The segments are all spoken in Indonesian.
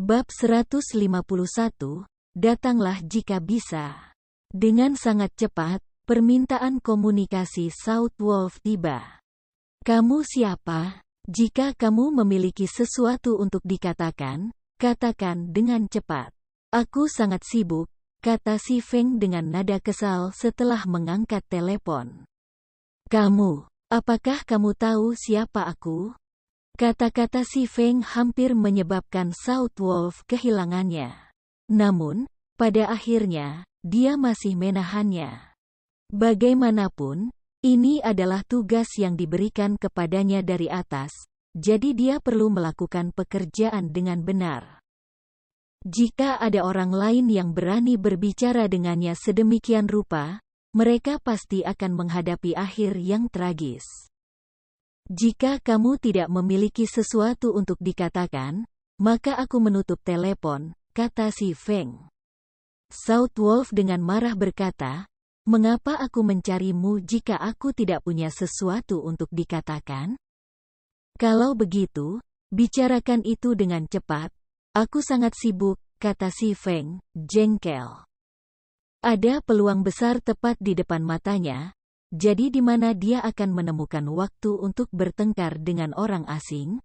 Bab 151, datanglah jika bisa. Dengan sangat cepat, permintaan komunikasi South Wolf tiba. Kamu siapa? Jika kamu memiliki sesuatu untuk dikatakan, katakan dengan cepat. Aku sangat sibuk, kata si Feng dengan nada kesal setelah mengangkat telepon. Kamu, apakah kamu tahu siapa aku? Kata-kata si Feng hampir menyebabkan South Wolf kehilangannya. Namun, pada akhirnya, dia masih menahannya. Bagaimanapun, ini adalah tugas yang diberikan kepadanya dari atas, jadi dia perlu melakukan pekerjaan dengan benar. Jika ada orang lain yang berani berbicara dengannya sedemikian rupa, mereka pasti akan menghadapi akhir yang tragis. Jika kamu tidak memiliki sesuatu untuk dikatakan, maka aku menutup telepon, kata si Feng. South Wolf dengan marah berkata, mengapa aku mencarimu jika aku tidak punya sesuatu untuk dikatakan? Kalau begitu, bicarakan itu dengan cepat. Aku sangat sibuk, kata si Feng, jengkel. Ada peluang besar tepat di depan matanya. Jadi di mana dia akan menemukan waktu untuk bertengkar dengan orang asing?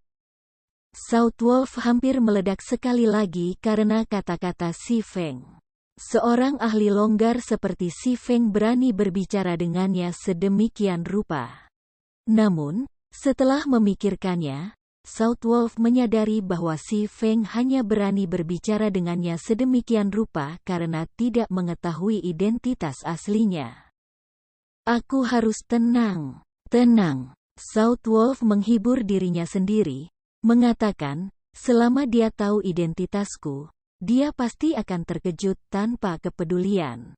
South Wolf hampir meledak sekali lagi karena kata-kata si Feng. Seorang ahli longgar seperti si Feng berani berbicara dengannya sedemikian rupa. Namun, setelah memikirkannya, South Wolf menyadari bahwa si Feng hanya berani berbicara dengannya sedemikian rupa karena tidak mengetahui identitas aslinya. Aku harus tenang. Tenang. South Wolf menghibur dirinya sendiri, mengatakan, selama dia tahu identitasku, dia pasti akan terkejut tanpa kepedulian.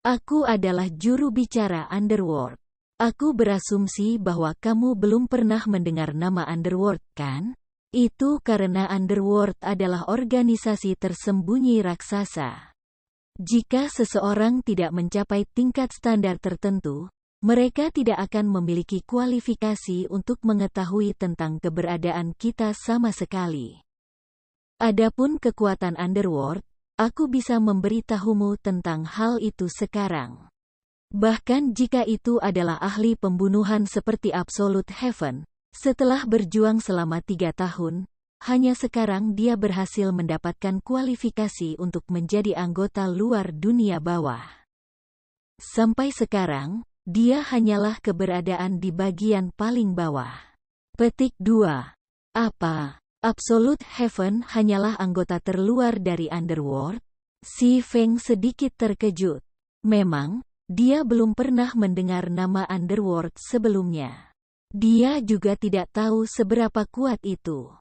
Aku adalah juru bicara Underworld. Aku berasumsi bahwa kamu belum pernah mendengar nama Underworld, kan? Itu karena Underworld adalah organisasi tersembunyi raksasa. Jika seseorang tidak mencapai tingkat standar tertentu, mereka tidak akan memiliki kualifikasi untuk mengetahui tentang keberadaan kita sama sekali. Adapun kekuatan Underworld, aku bisa memberitahumu tentang hal itu sekarang. Bahkan jika itu adalah ahli pembunuhan seperti Absolute Heaven, setelah berjuang selama 3 tahun, hanya sekarang dia berhasil mendapatkan kualifikasi untuk menjadi anggota luar dunia bawah. Sampai sekarang, dia hanyalah keberadaan di bagian paling bawah. Petik 2. Apa? Absolute Heaven hanyalah anggota terluar dari Underworld? Si Feng sedikit terkejut. Memang, dia belum pernah mendengar nama Underworld sebelumnya. Dia juga tidak tahu seberapa kuat itu.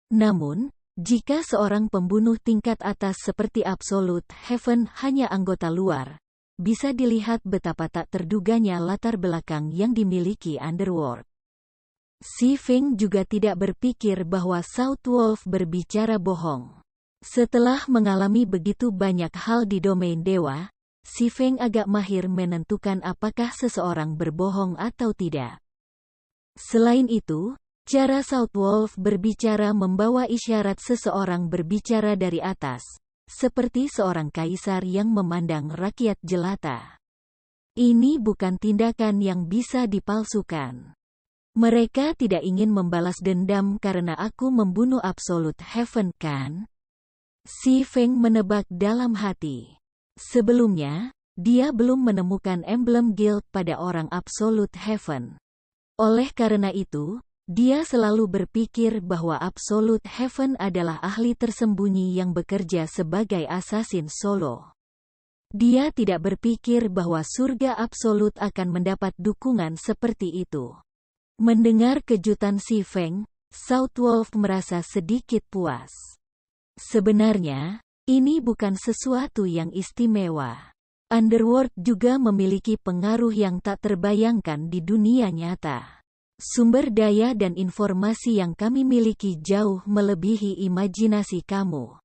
Namun, jika seorang pembunuh tingkat atas seperti Absolute Heaven hanya anggota luar, bisa dilihat betapa tak terduganya latar belakang yang dimiliki Underworld. Si Feng juga tidak berpikir bahwa South Wolf berbicara bohong. Setelah mengalami begitu banyak hal di domain dewa, si Feng agak mahir menentukan apakah seseorang berbohong atau tidak. Selain itu, cara South Wolf berbicara membawa isyarat seseorang berbicara dari atas, seperti seorang kaisar yang memandang rakyat jelata. Ini bukan tindakan yang bisa dipalsukan. Mereka tidak ingin membalas dendam karena aku membunuh Absolute Heaven, kan? Si Feng menebak dalam hati. Sebelumnya, dia belum menemukan emblem guild pada orang Absolute Heaven. Oleh karena itu, dia selalu berpikir bahwa Absolute Heaven adalah ahli tersembunyi yang bekerja sebagai assassin solo. Dia tidak berpikir bahwa surga absolut akan mendapat dukungan seperti itu. Mendengar kejutan si Feng, South Wolf merasa sedikit puas. Sebenarnya, ini bukan sesuatu yang istimewa. Underworld juga memiliki pengaruh yang tak terbayangkan di dunia nyata. Sumber daya dan informasi yang kami miliki jauh melebihi imajinasi kamu.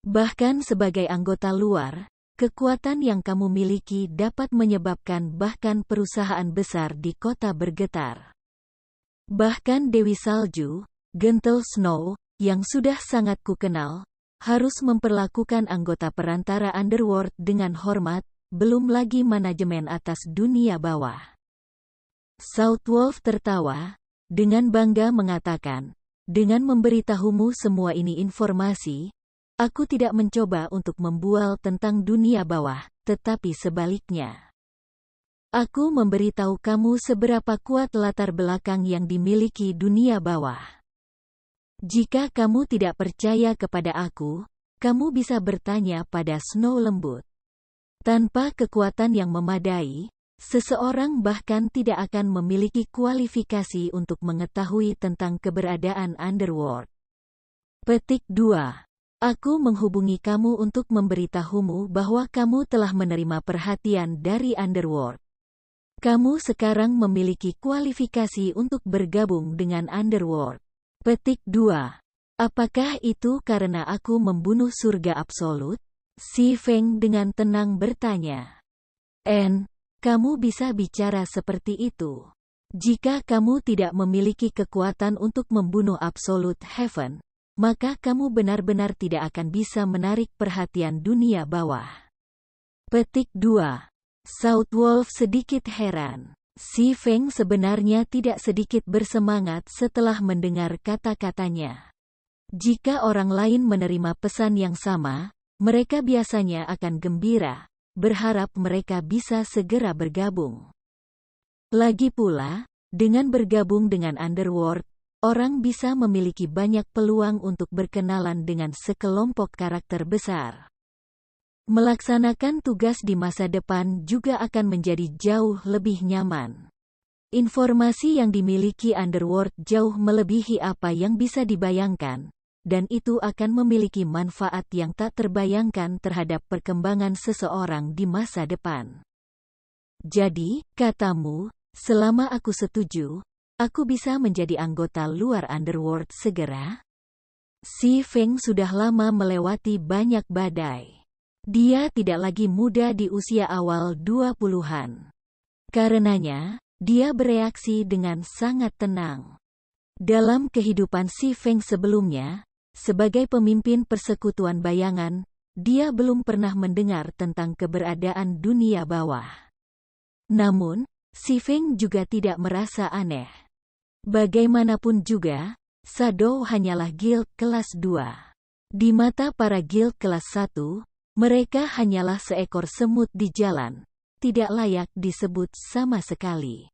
Bahkan sebagai anggota luar, kekuatan yang kamu miliki dapat menyebabkan bahkan perusahaan besar di kota bergetar. Bahkan Dewi Salju, Gentle Snow, yang sudah sangat kukenal, harus memperlakukan anggota perantara Underworld dengan hormat, belum lagi manajemen atas dunia bawah. Southwolf tertawa, dengan bangga mengatakan, dengan memberitahumu semua ini informasi, aku tidak mencoba untuk membual tentang dunia bawah, tetapi sebaliknya. Aku memberitahu kamu seberapa kuat latar belakang yang dimiliki dunia bawah. Jika kamu tidak percaya kepada aku, kamu bisa bertanya pada Snow Lembut. Tanpa kekuatan yang memadai, seseorang bahkan tidak akan memiliki kualifikasi untuk mengetahui tentang keberadaan Underworld. Petik 2. Aku menghubungi kamu untuk memberitahumu bahwa kamu telah menerima perhatian dari Underworld. Kamu sekarang memiliki kualifikasi untuk bergabung dengan Underworld. Petik 2. Apakah itu karena aku membunuh surga absolut? Si Feng dengan tenang bertanya. Kamu bisa bicara seperti itu. Jika kamu tidak memiliki kekuatan untuk membunuh Absolute Heaven, maka kamu benar-benar tidak akan bisa menarik perhatian dunia bawah. Petik 2. Southwolf sedikit heran. Si Feng sebenarnya tidak sedikit bersemangat setelah mendengar kata-katanya. Jika orang lain menerima pesan yang sama, mereka biasanya akan gembira, berharap mereka bisa segera bergabung. Lagi pula, dengan bergabung dengan Underworld, orang bisa memiliki banyak peluang untuk berkenalan dengan sekelompok karakter besar. Melaksanakan tugas di masa depan juga akan menjadi jauh lebih nyaman. Informasi yang dimiliki Underworld jauh melebihi apa yang bisa dibayangkan, dan itu akan memiliki manfaat yang tak terbayangkan terhadap perkembangan seseorang di masa depan. Jadi, katamu, selama aku setuju, aku bisa menjadi anggota luar Underworld segera? Si Feng sudah lama melewati banyak badai. Dia tidak lagi muda di usia awal 20-an. Karenanya, dia bereaksi dengan sangat tenang. Dalam kehidupan Si Feng sebelumnya, sebagai pemimpin persekutuan bayangan, dia belum pernah mendengar tentang keberadaan dunia bawah. Namun, Si Feng juga tidak merasa aneh. Bagaimanapun juga, Shadow hanyalah guild kelas 2. Di mata para guild kelas 1, mereka hanyalah seekor semut di jalan, tidak layak disebut sama sekali.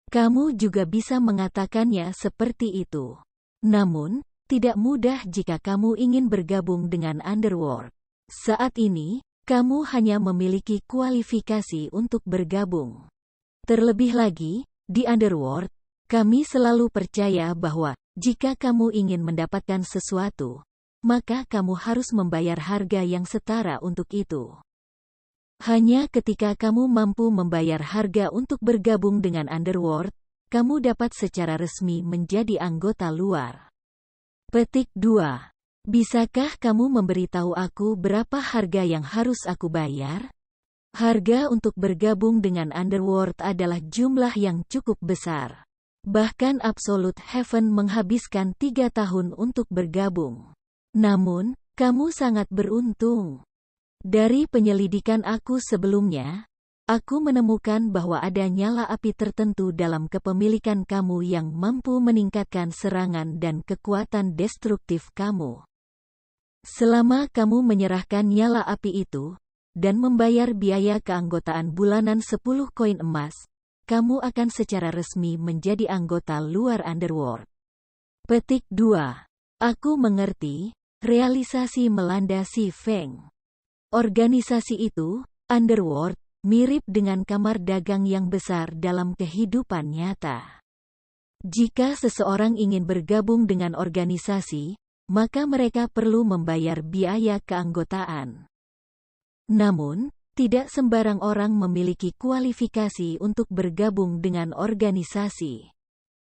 Kamu juga bisa mengatakannya seperti itu. Namun, tidak mudah jika kamu ingin bergabung dengan Underworld. Saat ini, kamu hanya memiliki kualifikasi untuk bergabung. Terlebih lagi, di Underworld, kami selalu percaya bahwa, jika kamu ingin mendapatkan sesuatu, maka kamu harus membayar harga yang setara untuk itu. Hanya ketika kamu mampu membayar harga untuk bergabung dengan Underworld, kamu dapat secara resmi menjadi anggota luar. Petik 2. Bisakah kamu memberitahu aku berapa harga yang harus aku bayar? Harga untuk bergabung dengan Underworld adalah jumlah yang cukup besar. Bahkan Absolute Heaven menghabiskan 3 tahun untuk bergabung. Namun, kamu sangat beruntung. Dari penyelidikan aku sebelumnya, aku menemukan bahwa ada nyala api tertentu dalam kepemilikan kamu yang mampu meningkatkan serangan dan kekuatan destruktif kamu. Selama kamu menyerahkan nyala api itu, dan membayar biaya keanggotaan bulanan 10 koin emas, kamu akan secara resmi menjadi anggota luar Underworld. Petik 2. Aku mengerti. Realisasi melanda Si Feng. Organisasi itu, Underworld, mirip dengan kamar dagang yang besar dalam kehidupan nyata. Jika seseorang ingin bergabung dengan organisasi, maka mereka perlu membayar biaya keanggotaan. Namun, tidak sembarang orang memiliki kualifikasi untuk bergabung dengan organisasi.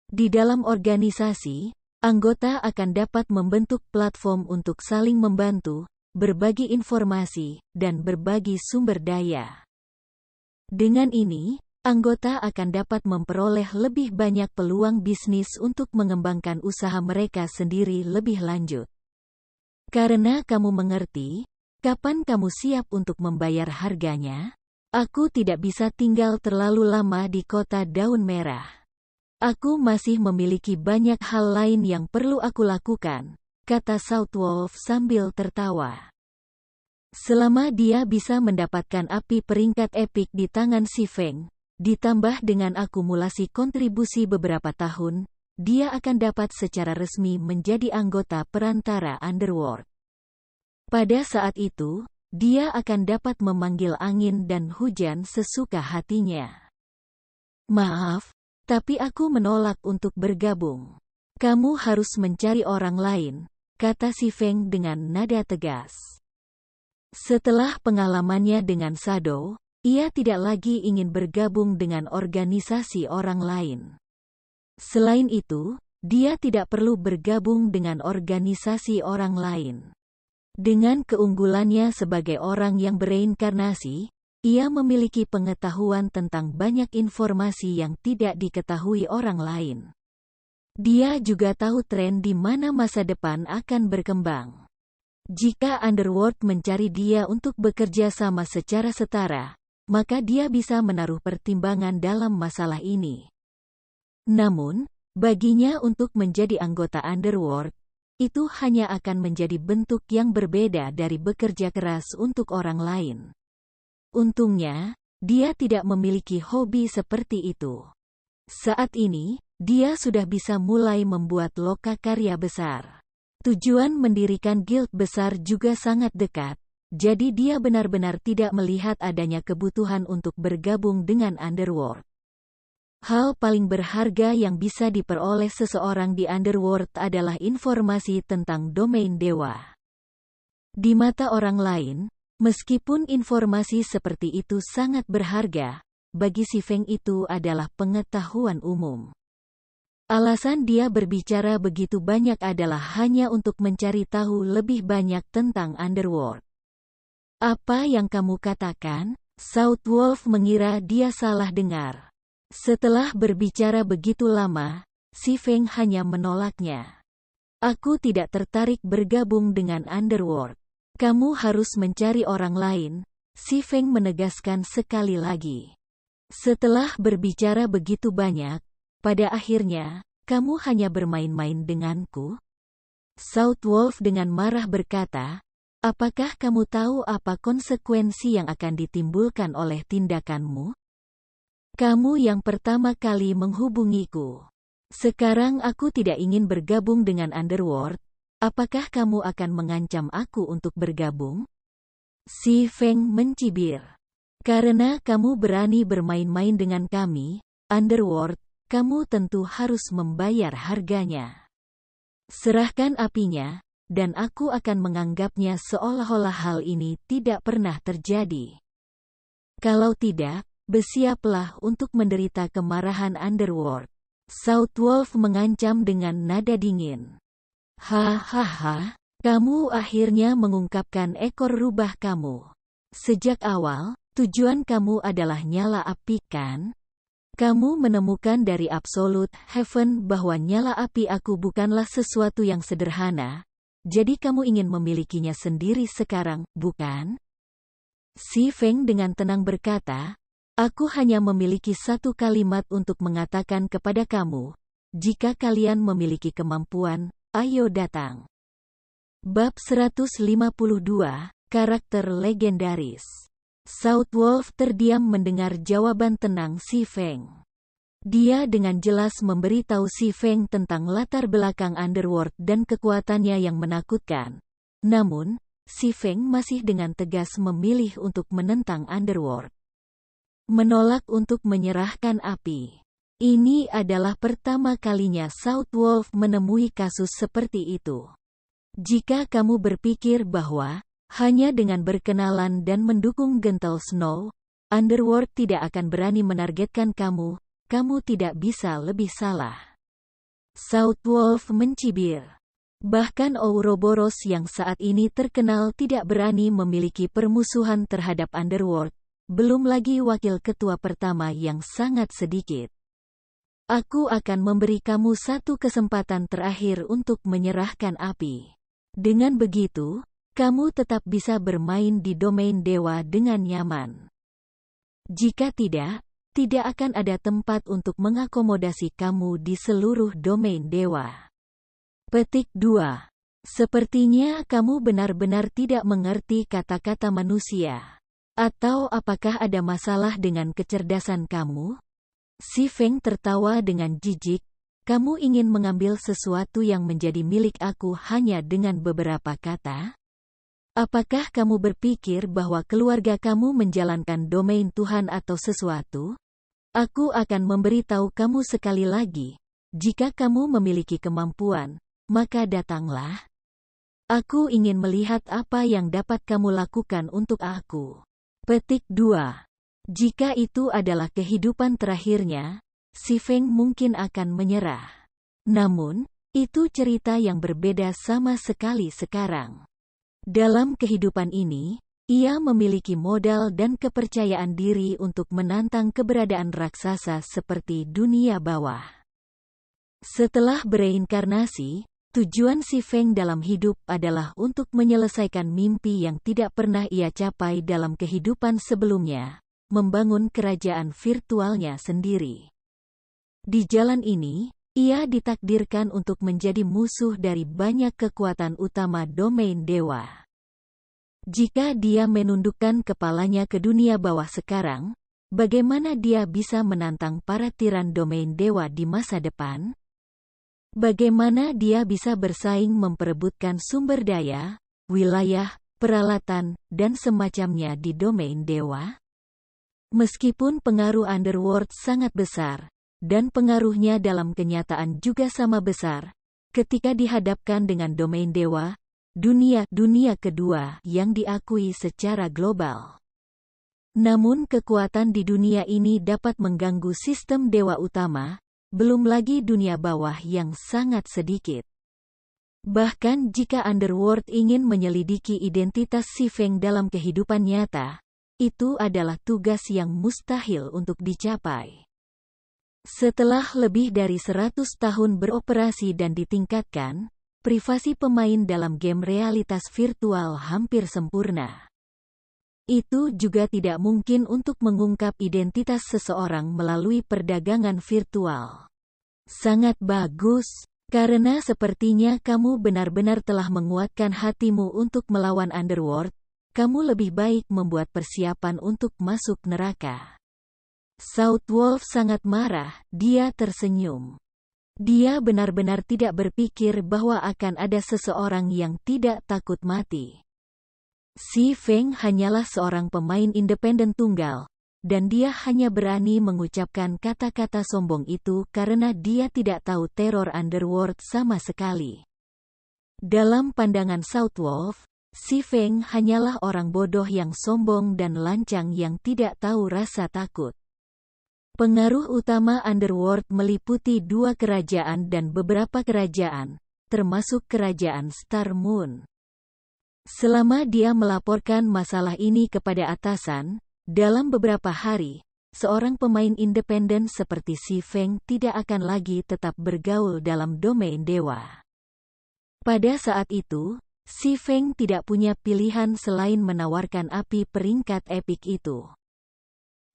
Di dalam organisasi, anggota akan dapat membentuk platform untuk saling membantu, berbagi informasi, dan berbagi sumber daya. Dengan ini, anggota akan dapat memperoleh lebih banyak peluang bisnis untuk mengembangkan usaha mereka sendiri lebih lanjut. Karena kamu mengerti, kapan kamu siap untuk membayar harganya? Aku tidak bisa tinggal terlalu lama di kota daun merah. Aku masih memiliki banyak hal lain yang perlu aku lakukan, kata Southwolf sambil tertawa. Selama dia bisa mendapatkan api peringkat epik di tangan si Feng, ditambah dengan akumulasi kontribusi beberapa tahun, dia akan dapat secara resmi menjadi anggota perantara Underworld. Pada saat itu, dia akan dapat memanggil angin dan hujan sesuka hatinya. Maaf, tapi aku menolak untuk bergabung. Kamu harus mencari orang lain, kata si Feng dengan nada tegas. Setelah pengalamannya dengan Shadow, ia tidak lagi ingin bergabung dengan organisasi orang lain. Selain itu, dia tidak perlu bergabung dengan organisasi orang lain. Dengan keunggulannya sebagai orang yang bereinkarnasi, ia memiliki pengetahuan tentang banyak informasi yang tidak diketahui orang lain. Dia juga tahu tren di mana masa depan akan berkembang. Jika Underworld mencari dia untuk bekerja sama secara setara, maka dia bisa menaruh pertimbangan dalam masalah ini. Namun, baginya untuk menjadi anggota Underworld, itu hanya akan menjadi bentuk yang berbeda dari bekerja keras untuk orang lain. Untungnya, dia tidak memiliki hobi seperti itu. Saat ini, dia sudah bisa mulai membuat lokakarya besar. Tujuan mendirikan guild besar juga sangat dekat, jadi dia benar-benar tidak melihat adanya kebutuhan untuk bergabung dengan Underworld. Hal paling berharga yang bisa diperoleh seseorang di Underworld adalah informasi tentang domain dewa. Di mata orang lain, meskipun informasi seperti itu sangat berharga, bagi si Feng itu adalah pengetahuan umum. Alasan dia berbicara begitu banyak adalah hanya untuk mencari tahu lebih banyak tentang Underworld. Apa yang kamu katakan? Southwolf mengira dia salah dengar. Setelah berbicara begitu lama, si Feng hanya menolaknya. Aku tidak tertarik bergabung dengan Underworld. Kamu harus mencari orang lain, si Feng menegaskan sekali lagi. Setelah berbicara begitu banyak, pada akhirnya, kamu hanya bermain-main denganku? Southwolf dengan marah berkata, apakah kamu tahu apa konsekuensi yang akan ditimbulkan oleh tindakanmu? Kamu yang pertama kali menghubungiku. Sekarang aku tidak ingin bergabung dengan Underworld. Apakah kamu akan mengancam aku untuk bergabung? Si Feng mencibir. Karena kamu berani bermain-main dengan kami, Underworld, kamu tentu harus membayar harganya. Serahkan apinya, dan aku akan menganggapnya seolah-olah hal ini tidak pernah terjadi. Kalau tidak, bersiaplah untuk menderita kemarahan Underworld. Southwolf mengancam dengan nada dingin. Hahaha, kamu akhirnya mengungkapkan ekor rubah kamu. Sejak awal, tujuan kamu adalah nyala api kan? Kamu menemukan dari Absolute Heaven bahwa nyala api aku bukanlah sesuatu yang sederhana, jadi kamu ingin memilikinya sendiri sekarang, bukan? Si Feng dengan tenang berkata, aku hanya memiliki satu kalimat untuk mengatakan kepada kamu, jika kalian memiliki kemampuan, ayo datang. Bab 152, Karakter Legendaris. Southwolf terdiam mendengar jawaban tenang si Feng. Dia dengan jelas memberitahu si Feng tentang latar belakang Underworld dan kekuatannya yang menakutkan. Namun, si Feng masih dengan tegas memilih untuk menentang Underworld. Menolak untuk menyerahkan api. Ini adalah pertama kalinya Southwolf menemui kasus seperti itu. Jika kamu berpikir bahwa hanya dengan berkenalan dan mendukung Gentle Snow, Underworld tidak akan berani menargetkan kamu, kamu tidak bisa lebih salah. Southwolf mencibir. Bahkan Ouroboros yang saat ini terkenal tidak berani memiliki permusuhan terhadap Underworld, belum lagi wakil ketua pertama yang sangat sedikit. Aku akan memberi kamu satu kesempatan terakhir untuk menyerahkan api. Dengan begitu, kamu tetap bisa bermain di domain dewa dengan nyaman. Jika tidak, tidak akan ada tempat untuk mengakomodasi kamu di seluruh domain dewa. Petik 2. Sepertinya kamu benar-benar tidak mengerti kata-kata manusia. Atau apakah ada masalah dengan kecerdasan kamu? Si Feng tertawa dengan jijik. Kamu ingin mengambil sesuatu yang menjadi milik aku hanya dengan beberapa kata? Apakah kamu berpikir bahwa keluarga kamu menjalankan domain Tuhan atau sesuatu? Aku akan memberitahu kamu sekali lagi. Jika kamu memiliki kemampuan, maka datanglah. Aku ingin melihat apa yang dapat kamu lakukan untuk aku. Petik 2. Jika itu adalah kehidupan terakhirnya, si Feng mungkin akan menyerah. Namun, itu cerita yang berbeda sama sekali sekarang. Dalam kehidupan ini, ia memiliki modal dan kepercayaan diri untuk menantang keberadaan raksasa seperti dunia bawah. Setelah bereinkarnasi, tujuan si Feng dalam hidup adalah untuk menyelesaikan mimpi yang tidak pernah ia capai dalam kehidupan sebelumnya, membangun kerajaan virtualnya sendiri. Di jalan ini, ia ditakdirkan untuk menjadi musuh dari banyak kekuatan utama domain dewa. Jika dia menundukkan kepalanya ke dunia bawah sekarang, bagaimana dia bisa menantang para tiran domain dewa di masa depan? Bagaimana dia bisa bersaing memperebutkan sumber daya, wilayah, peralatan, dan semacamnya di domain dewa? Meskipun pengaruh Underworld sangat besar, dan pengaruhnya dalam kenyataan juga sama besar, ketika dihadapkan dengan domain dewa, dunia kedua yang diakui secara global. Namun kekuatan di dunia ini dapat mengganggu sistem dewa utama, belum lagi dunia bawah yang sangat sedikit. Bahkan jika Underworld ingin menyelidiki identitas si Feng dalam kehidupan nyata, itu adalah tugas yang mustahil untuk dicapai. Setelah lebih dari 100 tahun beroperasi dan ditingkatkan, privasi pemain dalam game realitas virtual hampir sempurna. Itu juga tidak mungkin untuk mengungkap identitas seseorang melalui perdagangan virtual. Sangat bagus, karena sepertinya kamu benar-benar telah menguatkan hatimu untuk melawan Underworld, kamu lebih baik membuat persiapan untuk masuk neraka. South Wolf sangat marah, dia tersenyum. Dia benar-benar tidak berpikir bahwa akan ada seseorang yang tidak takut mati. Si Feng hanyalah seorang pemain independen tunggal, dan dia hanya berani mengucapkan kata-kata sombong itu karena dia tidak tahu teror Underworld sama sekali. Dalam pandangan South Wolf, si Feng hanyalah orang bodoh yang sombong dan lancang yang tidak tahu rasa takut. Pengaruh utama Underworld meliputi 2 kerajaan dan beberapa kerajaan, termasuk kerajaan Star Moon. Selama dia melaporkan masalah ini kepada atasan, dalam beberapa hari, seorang pemain independen seperti si Feng tidak akan lagi tetap bergaul dalam domain dewa. Pada saat itu, si Feng tidak punya pilihan selain menawarkan api peringkat epik itu.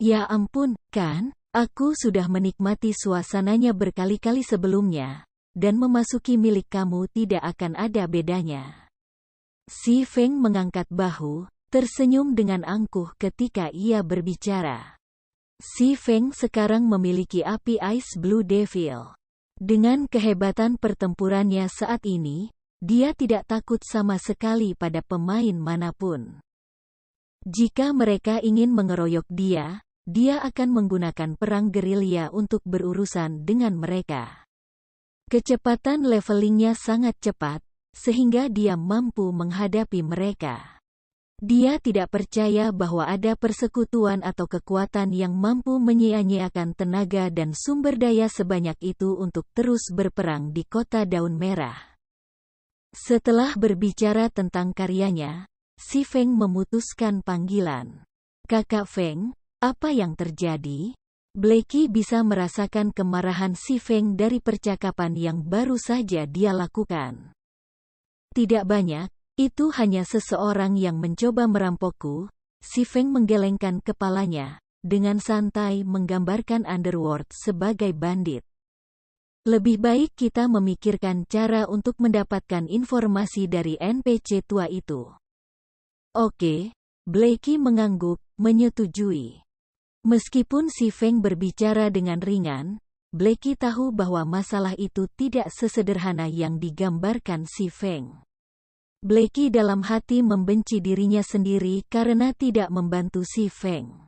Ya ampun, kan? Aku sudah menikmati suasananya berkali-kali sebelumnya, dan memasuki milik kamu tidak akan ada bedanya. Si Feng mengangkat bahu, tersenyum dengan angkuh ketika ia berbicara. Si Feng sekarang memiliki api Ice Blue Devil. Dengan kehebatan pertempurannya saat ini, dia tidak takut sama sekali pada pemain manapun. Jika mereka ingin mengeroyok dia akan menggunakan perang gerilya untuk berurusan dengan mereka. Kecepatan levelingnya sangat cepat, sehingga dia mampu menghadapi mereka. Dia tidak percaya bahwa ada persekutuan atau kekuatan yang mampu menyia-nyiakan tenaga dan sumber daya sebanyak itu untuk terus berperang di kota daun merah. Setelah berbicara tentang karyanya, si Feng memutuskan panggilan. Kakak Feng, apa yang terjadi? Blackie bisa merasakan kemarahan si Feng dari percakapan yang baru saja dia lakukan. Tidak banyak, itu hanya seseorang yang mencoba merampokku. Si Feng menggelengkan kepalanya, dengan santai menggambarkan Underworld sebagai bandit. Lebih baik kita memikirkan cara untuk mendapatkan informasi dari NPC tua itu. Oke, Blackie mengangguk, menyetujui. Meskipun si Feng berbicara dengan ringan, Blackie tahu bahwa masalah itu tidak sesederhana yang digambarkan si Feng. Blackie dalam hati membenci dirinya sendiri karena tidak membantu si Feng.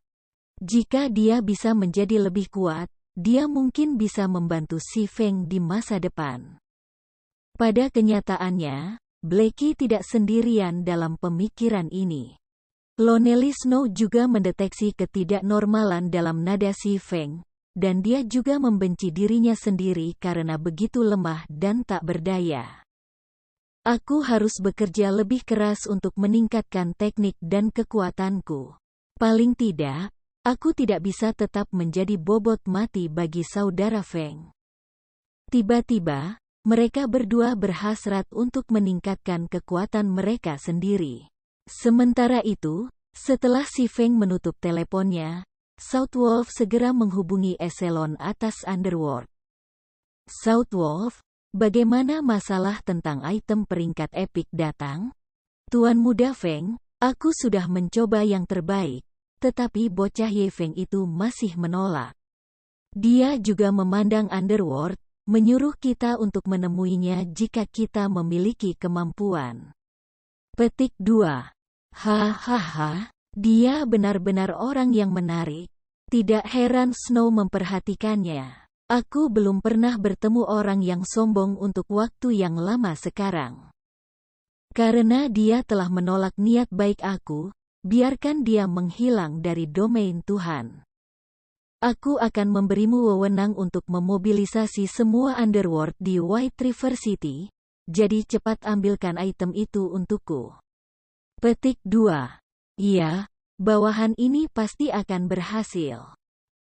Jika dia bisa menjadi lebih kuat, dia mungkin bisa membantu si Feng di masa depan. Pada kenyataannya, Blackie tidak sendirian dalam pemikiran ini. Lonely Snow juga mendeteksi ketidaknormalan dalam nada si Feng, dan dia juga membenci dirinya sendiri karena begitu lemah dan tak berdaya. Aku harus bekerja lebih keras untuk meningkatkan teknik dan kekuatanku. Paling tidak, aku tidak bisa tetap menjadi bobot mati bagi saudara Feng. Tiba-tiba, mereka berdua berhasrat untuk meningkatkan kekuatan mereka sendiri. Sementara itu, setelah si Feng menutup teleponnya, Southwolf segera menghubungi eselon atas Underworld. Southwolf, bagaimana masalah tentang item peringkat epic datang? Tuan Muda Feng, aku sudah mencoba yang terbaik, tetapi bocah Ye Feng itu masih menolak. Dia juga memandang Underworld, menyuruh kita untuk menemuinya jika kita memiliki kemampuan. Petik 2. Hahaha, dia benar-benar orang yang menarik. Tidak heran Snow memperhatikannya. Aku belum pernah bertemu orang yang sombong untuk waktu yang lama sekarang. Karena dia telah menolak niat baik aku, biarkan dia menghilang dari domain Tuhan. Aku akan memberimu wewenang untuk memobilisasi semua Underworld di White River City, jadi cepat ambilkan item itu untukku. Petik 2. Iya, bawahan ini pasti akan berhasil.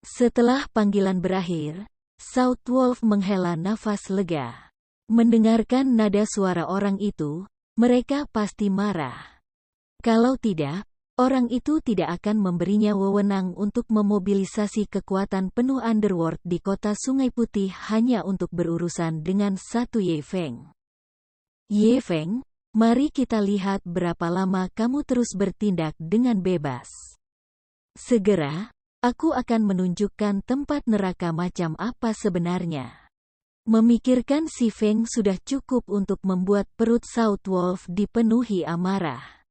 Setelah panggilan berakhir, Southwolf menghela nafas lega. Mendengarkan nada suara orang itu, mereka pasti marah. Kalau tidak, orang itu tidak akan memberinya wewenang untuk memobilisasi kekuatan penuh Underworld di kota Sungai Putih hanya untuk berurusan dengan satu Ye Feng. Ye Feng, mari kita lihat berapa lama kamu terus bertindak dengan bebas. Segera, aku akan menunjukkan tempat neraka macam apa sebenarnya. Memikirkan si Feng sudah cukup untuk membuat perut Southwolf dipenuhi amarah.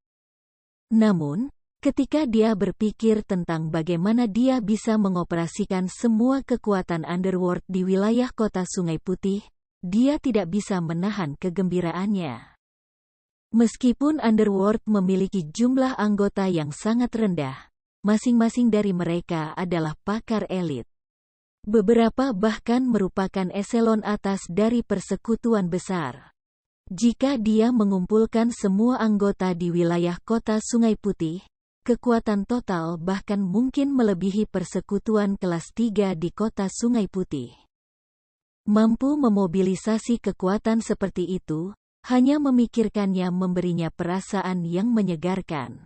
Namun, ketika dia berpikir tentang bagaimana dia bisa mengoperasikan semua kekuatan Underworld di wilayah kota Sungai Putih, dia tidak bisa menahan kegembiraannya. Meskipun Underworld memiliki jumlah anggota yang sangat rendah, masing-masing dari mereka adalah pakar elit. Beberapa bahkan merupakan eselon atas dari persekutuan besar. Jika dia mengumpulkan semua anggota di wilayah kota Sungai Putih, kekuatan total bahkan mungkin melebihi persekutuan kelas 3 di kota Sungai Putih. Mampu memobilisasi kekuatan seperti itu, hanya memikirkannya memberinya perasaan yang menyegarkan.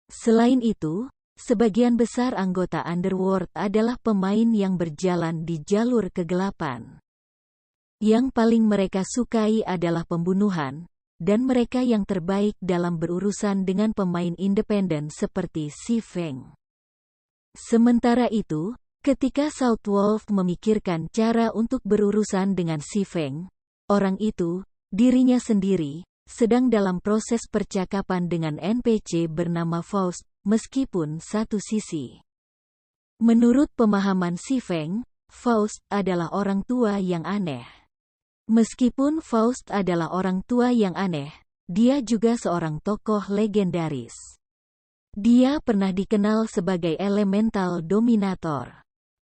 Selain itu, sebagian besar anggota Underworld adalah pemain yang berjalan di jalur kegelapan. Yang paling mereka sukai adalah pembunuhan, dan mereka yang terbaik dalam berurusan dengan pemain independen seperti si Feng. Sementara itu, ketika Southwolf memikirkan cara untuk berurusan dengan si Feng, orang itu, dirinya sendiri, sedang dalam proses percakapan dengan NPC bernama Faust, meskipun satu sisi. Menurut pemahaman si Feng, Faust adalah orang tua yang aneh. Meskipun Faust adalah orang tua yang aneh, dia juga seorang tokoh legendaris. Dia pernah dikenal sebagai elemental dominator.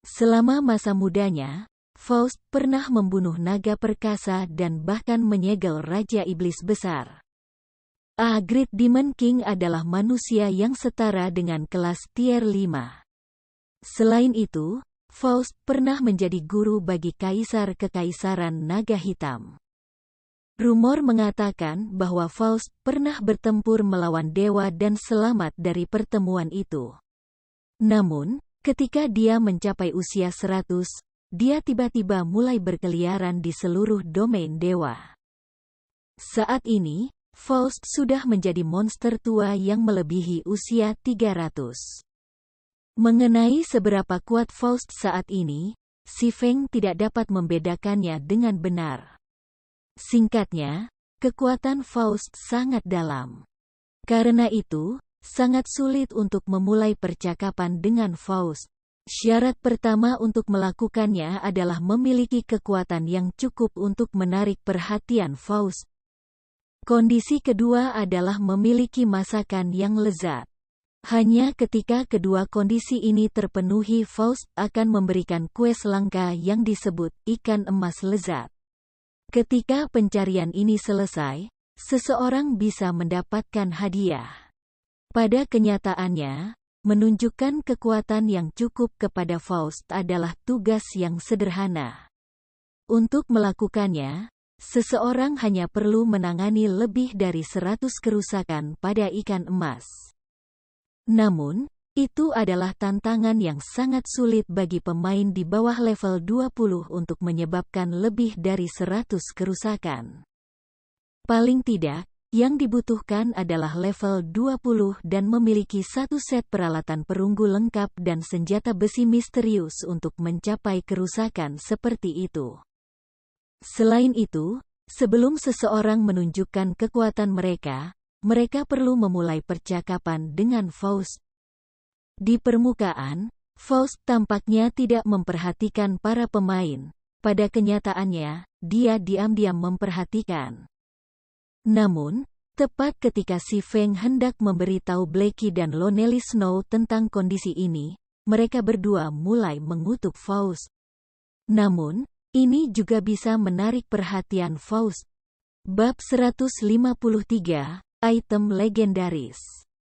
Selama masa mudanya, Faust pernah membunuh naga perkasa dan bahkan menyegel Raja Iblis Besar. A Great Demon King adalah manusia yang setara dengan kelas tier 5. Selain itu, Faust pernah menjadi guru bagi Kaisar Kekaisaran Naga Hitam. Rumor mengatakan bahwa Faust pernah bertempur melawan dewa dan selamat dari pertemuan itu. Namun, ketika dia mencapai usia 100, dia tiba-tiba mulai berkeliaran di seluruh domain dewa. Saat ini, Faust sudah menjadi monster tua yang melebihi usia 300. Mengenai seberapa kuat Faust saat ini, Si Feng tidak dapat membedakannya dengan benar. Singkatnya, kekuatan Faust sangat dalam. Karena itu, sangat sulit untuk memulai percakapan dengan Faust. Syarat pertama untuk melakukannya adalah memiliki kekuatan yang cukup untuk menarik perhatian Faust. Kondisi kedua adalah memiliki masakan yang lezat. Hanya ketika kedua kondisi ini terpenuhi, Faust akan memberikan kue langka yang disebut ikan emas lezat. Ketika pencarian ini selesai, seseorang bisa mendapatkan hadiah. Pada kenyataannya, menunjukkan kekuatan yang cukup kepada Faust adalah tugas yang sederhana. Untuk melakukannya, seseorang hanya perlu menangani lebih dari 100 kerusakan pada ikan emas. Namun, itu adalah tantangan yang sangat sulit bagi pemain di bawah level 20 untuk menyebabkan lebih dari 100 kerusakan. Paling tidak, yang dibutuhkan adalah level 20 dan memiliki satu set peralatan perunggu lengkap dan senjata besi misterius untuk mencapai kerusakan seperti itu. Selain itu, sebelum seseorang menunjukkan kekuatan mereka perlu memulai percakapan dengan Faust. Di permukaan, Faust tampaknya tidak memperhatikan para pemain. Pada kenyataannya, dia diam-diam memperhatikan. Namun, tepat ketika Si Feng hendak memberitahu Blackie dan Lonely Snow tentang kondisi ini, mereka berdua mulai mengutuk Faust. Namun, ini juga bisa menarik perhatian Faust. Bab 153, Item Legendaris.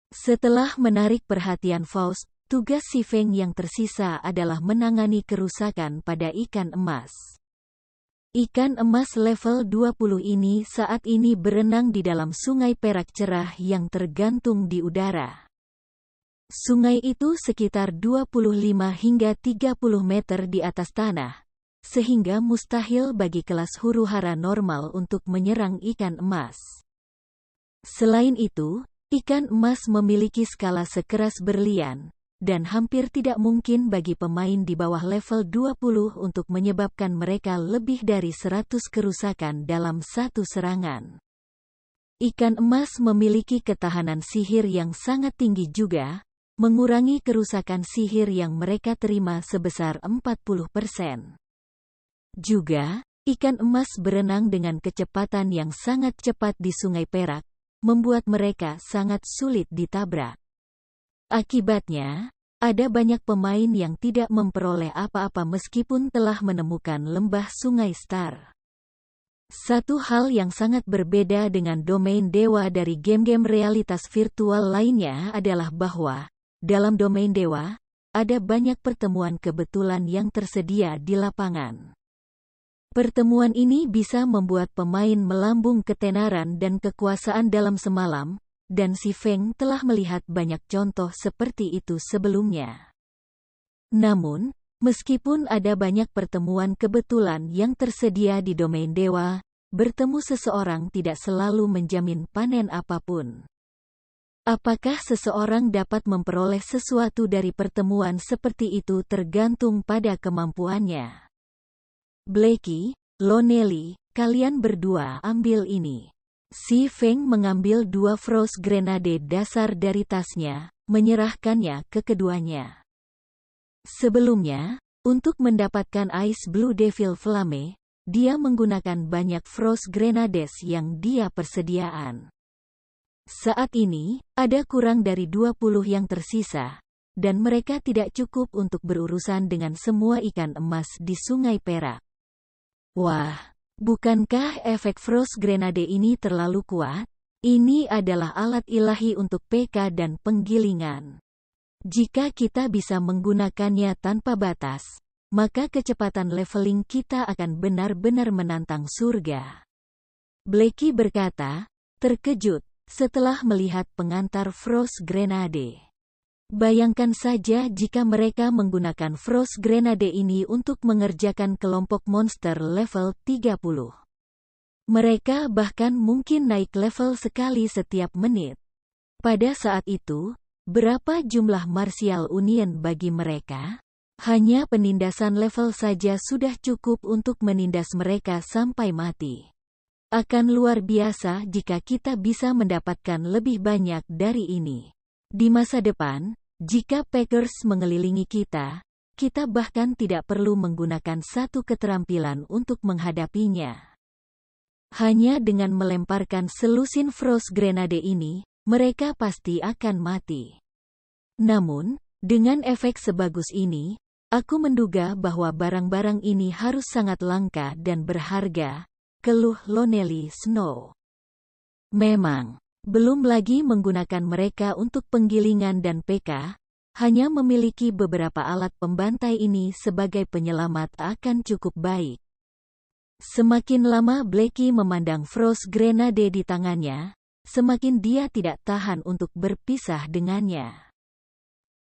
Setelah menarik perhatian Faust, tugas Si Feng yang tersisa adalah menangani kerusakan pada ikan emas. Ikan emas level 20 ini saat ini berenang di dalam sungai perak cerah yang tergantung di udara. Sungai itu sekitar 25 hingga 30 meter di atas tanah, sehingga mustahil bagi kelas huru-hara normal untuk menyerang ikan emas. Selain itu, ikan emas memiliki skala sekeras berlian, dan hampir tidak mungkin bagi pemain di bawah level 20 untuk menyebabkan mereka lebih dari 100 kerusakan dalam satu serangan. Ikan emas memiliki ketahanan sihir yang sangat tinggi juga, mengurangi kerusakan sihir yang mereka terima sebesar 40%. Juga, ikan emas berenang dengan kecepatan yang sangat cepat di Sungai Perak, membuat mereka sangat sulit ditabrak. Akibatnya, ada banyak pemain yang tidak memperoleh apa-apa meskipun telah menemukan lembah Sungai Star. Satu hal yang sangat berbeda dengan domain dewa dari game-game realitas virtual lainnya adalah bahwa, dalam domain dewa, ada banyak pertemuan kebetulan yang tersedia di lapangan. Pertemuan ini bisa membuat pemain melambung ketenaran dan kekuasaan dalam semalam, dan Si Feng telah melihat banyak contoh seperti itu sebelumnya. Namun, meskipun ada banyak pertemuan kebetulan yang tersedia di domain dewa, bertemu seseorang tidak selalu menjamin panen apapun. Apakah seseorang dapat memperoleh sesuatu dari pertemuan seperti itu tergantung pada kemampuannya. Blackie, Lonely, kalian berdua ambil ini. Si Feng mengambil 2 frost grenade dasar dari tasnya, menyerahkannya ke keduanya. Sebelumnya, untuk mendapatkan Ice Blue Devil Flame, dia menggunakan banyak frost grenades yang dia persediaan. Saat ini, ada kurang dari 20 yang tersisa, dan mereka tidak cukup untuk berurusan dengan semua ikan emas di Sungai Perak. Wah, bukankah efek frost grenade ini terlalu kuat? Ini adalah alat ilahi untuk PK dan penggilingan. Jika kita bisa menggunakannya tanpa batas, maka kecepatan leveling kita akan benar-benar menantang surga. Blackie berkata, terkejut, setelah melihat pengantar Frost Grenade. Bayangkan saja jika mereka menggunakan Frost Grenade ini untuk mengerjakan kelompok monster level 30. Mereka bahkan mungkin naik level sekali setiap menit. Pada saat itu, berapa jumlah Martial Union bagi mereka? Hanya penindasan level saja sudah cukup untuk menindas mereka sampai mati. Akan luar biasa jika kita bisa mendapatkan lebih banyak dari ini. Di masa depan, jika Packers mengelilingi kita, kita bahkan tidak perlu menggunakan satu keterampilan untuk menghadapinya. Hanya dengan melemparkan selusin Frost Grenade ini, mereka pasti akan mati. Namun, dengan efek sebagus ini, aku menduga bahwa barang-barang ini harus sangat langka dan berharga, keluh Lonely Snow. Memang, belum lagi menggunakan mereka untuk penggilingan dan PK, hanya memiliki beberapa alat pembantai ini sebagai penyelamat akan cukup baik. Semakin lama Blackie memandang Frost Grenade di tangannya, semakin dia tidak tahan untuk berpisah dengannya.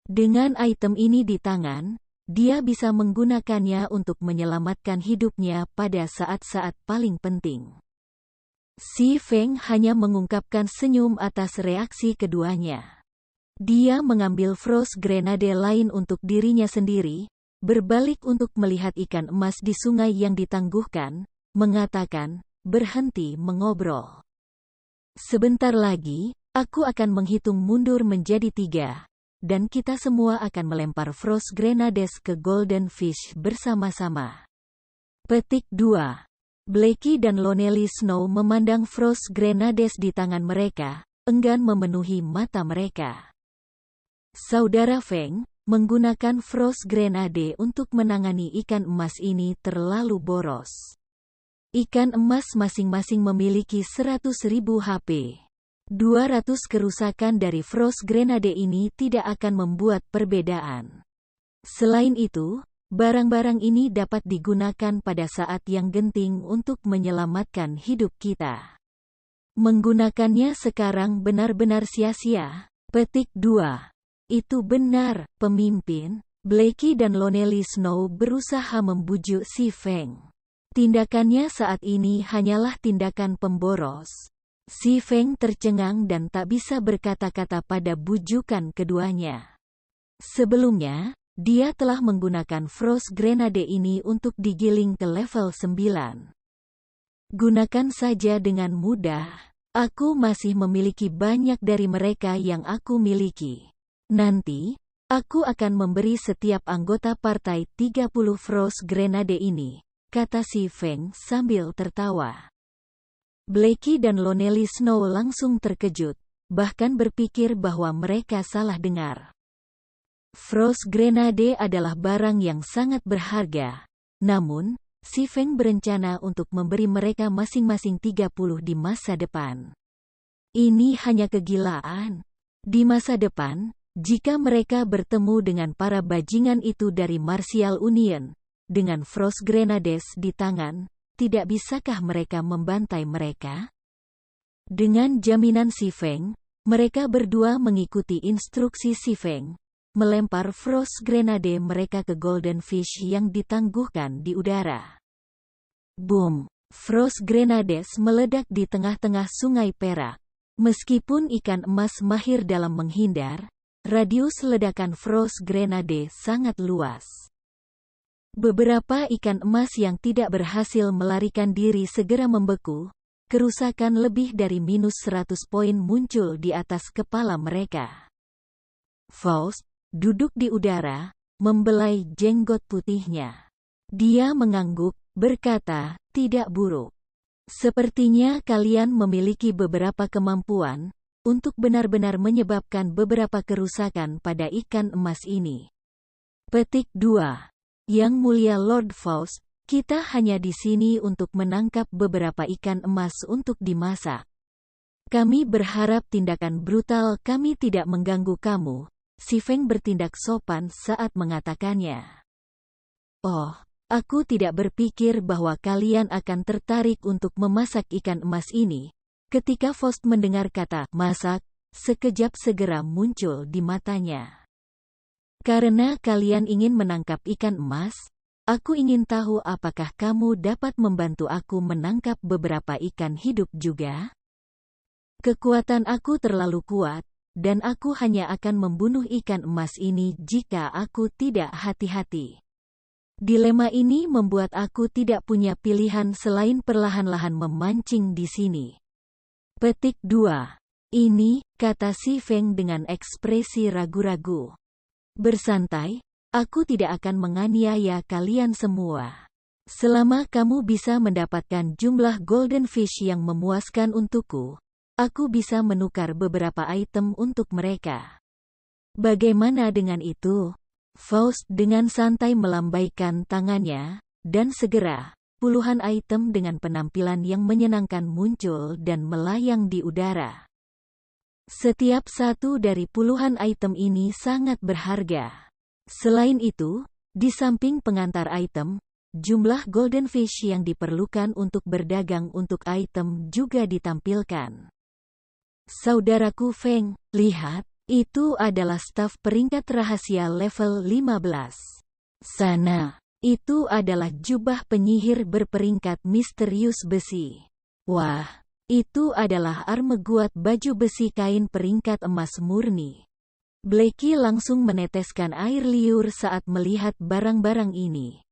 Dengan item ini di tangan, dia bisa menggunakannya untuk menyelamatkan hidupnya pada saat-saat paling penting. Si Feng hanya mengungkapkan senyum atas reaksi keduanya. Dia mengambil Frost Grenade lain untuk dirinya sendiri, berbalik untuk melihat ikan emas di sungai yang ditangguhkan, mengatakan, berhenti mengobrol. Sebentar lagi, aku akan menghitung mundur menjadi 3, dan kita semua akan melempar Frost Grenades ke Golden Fish bersama-sama. Petik 2. Blackie dan Lonely Snow memandang Frost Grenades di tangan mereka, enggan memenuhi mata mereka. Saudara Feng, menggunakan Frost Grenade untuk menangani ikan emas ini terlalu boros. Ikan emas masing-masing memiliki 100.000 HP. 200 kerusakan dari Frost Grenade ini tidak akan membuat perbedaan. Selain itu, barang-barang ini dapat digunakan pada saat yang genting untuk menyelamatkan hidup kita. Menggunakannya sekarang benar-benar sia-sia. Petik 2. Itu benar, pemimpin. Blackie dan Lonely Snow berusaha membujuk si Feng. Tindakannya saat ini hanyalah tindakan pemboros. Si Feng tercengang dan tak bisa berkata-kata pada bujukan keduanya. Sebelumnya, dia telah menggunakan Frost Grenade ini untuk digiling ke level 9. Gunakan saja dengan mudah. Aku masih memiliki banyak dari mereka yang aku miliki. Nanti, aku akan memberi setiap anggota partai 30 Frost Grenade ini, kata si Feng sambil tertawa. Blackie dan Lonely Snow langsung terkejut, bahkan berpikir bahwa mereka salah dengar. Frost Grenade adalah barang yang sangat berharga, namun, si Feng berencana untuk memberi mereka masing-masing 30 di masa depan. Ini hanya kegilaan. Di masa depan, jika mereka bertemu dengan para bajingan itu dari Martial Union, dengan Frost Grenades di tangan, tidak bisakah mereka membantai mereka? Dengan jaminan si Feng, mereka berdua mengikuti instruksi si Feng, melempar Frost Grenade mereka ke Golden Fish yang ditangguhkan di udara. Boom! Frost Grenades meledak di tengah-tengah sungai perak. Meskipun ikan emas mahir dalam menghindar, radius ledakan Frost Grenade sangat luas. Beberapa ikan emas yang tidak berhasil melarikan diri segera membeku, kerusakan lebih dari -100 poin muncul di atas kepala mereka. Faust duduk di udara, membelai jenggot putihnya. Dia mengangguk, berkata, tidak buruk. Sepertinya kalian memiliki beberapa kemampuan untuk benar-benar menyebabkan beberapa kerusakan pada ikan emas ini. Petik 2. Yang mulia Lord Faust, kita hanya di sini untuk menangkap beberapa ikan emas untuk dimasak. Kami berharap tindakan brutal kami tidak mengganggu kamu. Si Feng bertindak sopan saat mengatakannya. Oh, Aku tidak berpikir bahwa kalian akan tertarik untuk memasak ikan emas ini. Ketika Faust mendengar kata masak, sekejap segera muncul di matanya. Karena kalian ingin menangkap ikan emas, aku ingin tahu apakah kamu dapat membantu aku menangkap beberapa ikan hidup juga? Kekuatan aku terlalu kuat, dan aku hanya akan membunuh ikan emas ini jika aku tidak hati-hati. Dilema ini membuat aku tidak punya pilihan selain perlahan-lahan memancing di sini. Petik 2. Ini, kata Si Feng dengan ekspresi ragu-ragu. Bersantai, aku tidak akan menganiaya kalian semua. Selama kamu bisa mendapatkan jumlah golden fish yang memuaskan untukku, aku bisa menukar beberapa item untuk mereka. Bagaimana dengan itu? Faust dengan santai melambaikan tangannya, dan segera, puluhan item dengan penampilan yang menyenangkan muncul dan melayang di udara. Setiap satu dari puluhan item ini sangat berharga. Selain itu, di samping pengantar item, jumlah golden fish yang diperlukan untuk berdagang untuk item juga ditampilkan. Saudaraku Feng, lihat. Itu adalah staf peringkat rahasia level 15. Sana, itu adalah jubah penyihir berperingkat misterius besi. Wah, itu adalah armeguat baju besi kain peringkat emas murni. Blackie langsung meneteskan air liur saat melihat barang-barang ini.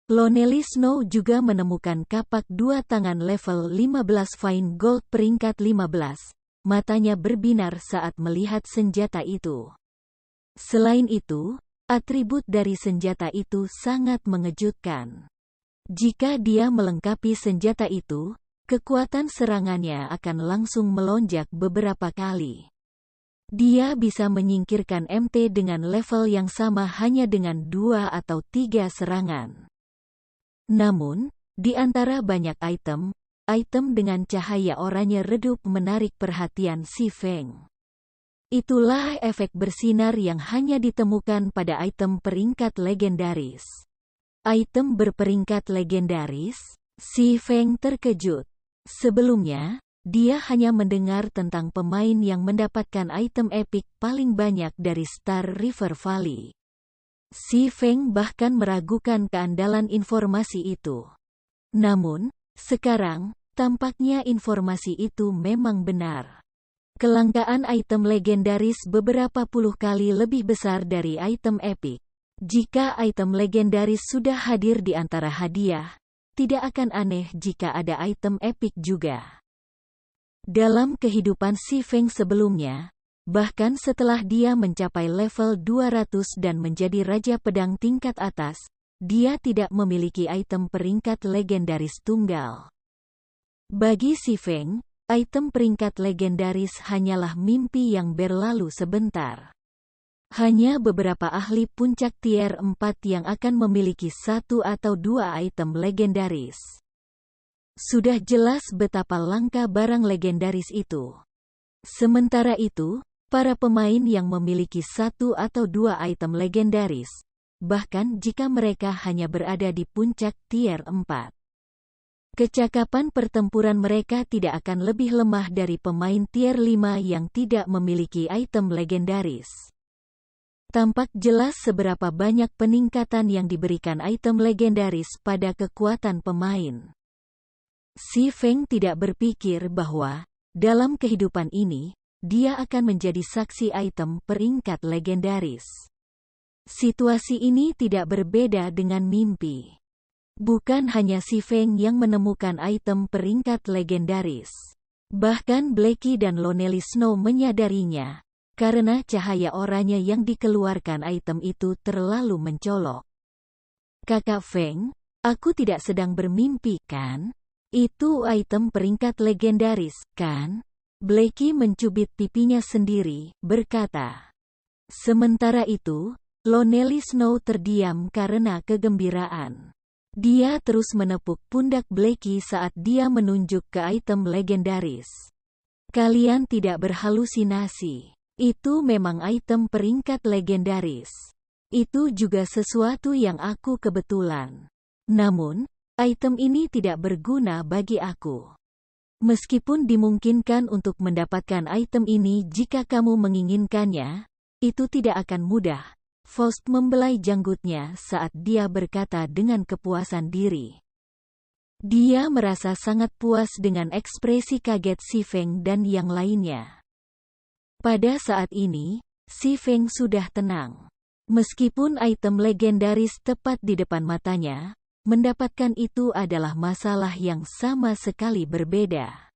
Lonely Snow juga menemukan kapak 2 tangan level 15 fine gold peringkat 15. Matanya berbinar saat melihat senjata itu. Selain itu, atribut dari senjata itu sangat mengejutkan. Jika dia melengkapi senjata itu, kekuatan serangannya akan langsung melonjak beberapa kali. Dia bisa menyingkirkan MT dengan level yang sama hanya dengan 2 atau 3 serangan. Namun, di antara banyak item dengan cahaya oranye redup menarik perhatian Si Feng. Itulah efek bersinar yang hanya ditemukan pada item peringkat legendaris. Item berperingkat legendaris? Si Feng terkejut. Sebelumnya, dia hanya mendengar tentang pemain yang mendapatkan item epik paling banyak dari Star River Valley. Si Feng bahkan meragukan keandalan informasi itu. Namun, sekarang, tampaknya informasi itu memang benar. Kelangkaan item legendaris beberapa puluh kali lebih besar dari item epik. Jika item legendaris sudah hadir di antara hadiah, tidak akan aneh jika ada item epik juga. Dalam kehidupan Si Feng sebelumnya, bahkan setelah dia mencapai level 200 dan menjadi Raja Pedang tingkat atas, dia tidak memiliki item peringkat legendaris tunggal. Bagi Si Feng, item peringkat legendaris hanyalah mimpi yang berlalu sebentar. Hanya beberapa ahli puncak tier 4 yang akan memiliki 1 atau 2 item legendaris. Sudah jelas betapa langka barang legendaris itu. Sementara itu, para pemain yang memiliki 1 atau 2 item legendaris, bahkan jika mereka hanya berada di puncak tier 4. Kecakapan pertempuran mereka tidak akan lebih lemah dari pemain tier 5 yang tidak memiliki item legendaris. Tampak jelas seberapa banyak peningkatan yang diberikan item legendaris pada kekuatan pemain. Si Feng tidak berpikir bahwa, dalam kehidupan ini, dia akan menjadi saksi item peringkat legendaris. Situasi ini tidak berbeda dengan mimpi. Bukan hanya Si Feng yang menemukan item peringkat legendaris. Bahkan Blackie dan Lonely Snow menyadarinya, karena cahaya oranye yang dikeluarkan item itu terlalu mencolok. Kakak Feng, aku tidak sedang bermimpi, kan? Itu item peringkat legendaris, kan? Blackie mencubit pipinya sendiri, berkata. Sementara itu, Lonely Snow terdiam karena kegembiraan. Dia terus menepuk pundak Blackie saat dia menunjuk ke item legendaris. Kalian tidak berhalusinasi. Itu memang item peringkat legendaris. Itu juga sesuatu yang aku kebetulan Namun, item ini tidak berguna bagi aku. Meskipun dimungkinkan untuk mendapatkan item ini jika kamu menginginkannya, itu tidak akan mudah. Faust membelai janggutnya saat dia berkata dengan kepuasan diri. Dia merasa sangat puas dengan ekspresi kaget Si Feng dan yang lainnya. Pada saat ini, Si Feng sudah tenang. Meskipun item legendaris tepat di depan matanya, mendapatkan itu adalah masalah yang sama sekali berbeda.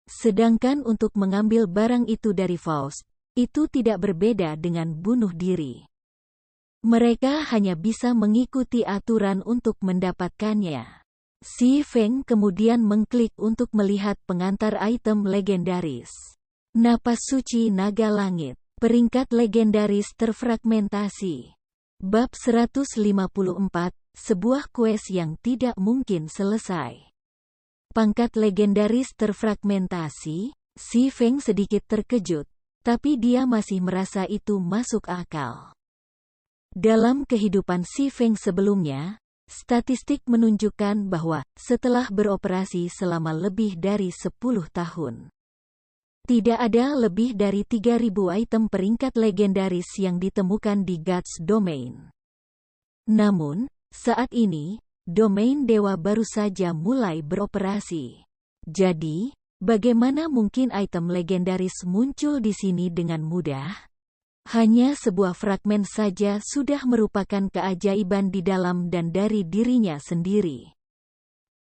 Sedangkan untuk mengambil barang itu dari Faust, itu tidak berbeda dengan bunuh diri. Mereka hanya bisa mengikuti aturan untuk mendapatkannya. Si Feng kemudian mengklik untuk melihat pengantar item legendaris. Napas Suci Naga Langit. Peringkat legendaris terfragmentasi. Bab 154, sebuah quest yang tidak mungkin selesai. Pangkat legendaris terfragmentasi, Si Feng sedikit terkejut, tapi dia masih merasa itu masuk akal. Dalam kehidupan Si Feng sebelumnya, statistik menunjukkan bahwa, setelah beroperasi selama lebih dari 10 tahun, tidak ada lebih dari 3.000 item peringkat legendaris yang ditemukan di Gods Domain. Namun, saat ini, domain dewa baru saja mulai beroperasi. Jadi, bagaimana mungkin item legendaris muncul di sini dengan mudah? Hanya sebuah fragmen saja sudah merupakan keajaiban di dalam dan dari dirinya sendiri.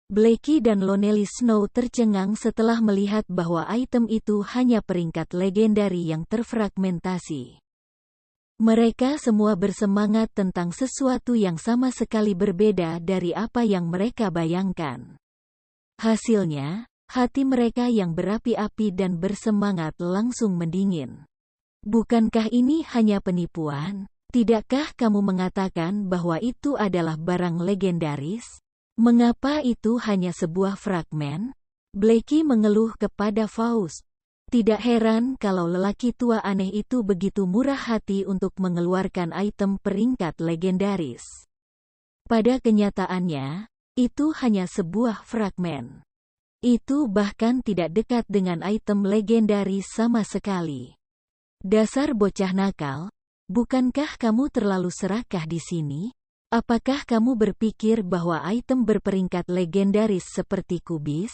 Blackie dan Lonely Snow tercengang setelah melihat bahwa item itu hanya peringkat legendari yang terfragmentasi. Mereka semua bersemangat tentang sesuatu yang sama sekali berbeda dari apa yang mereka bayangkan. Hasilnya, hati mereka yang berapi-api dan bersemangat langsung mendingin. Bukankah ini hanya penipuan? Tidakkah kamu mengatakan bahwa itu adalah barang legendaris? Mengapa itu hanya sebuah fragmen? Blackie mengeluh kepada Faust. Tidak heran kalau lelaki tua aneh itu begitu murah hati untuk mengeluarkan item peringkat legendaris. Pada kenyataannya, itu hanya sebuah fragmen. Itu bahkan tidak dekat dengan item legendaris sama sekali. Dasar bocah nakal, bukankah kamu terlalu serakah di sini? Apakah kamu berpikir bahwa item berperingkat legendaris seperti kubis?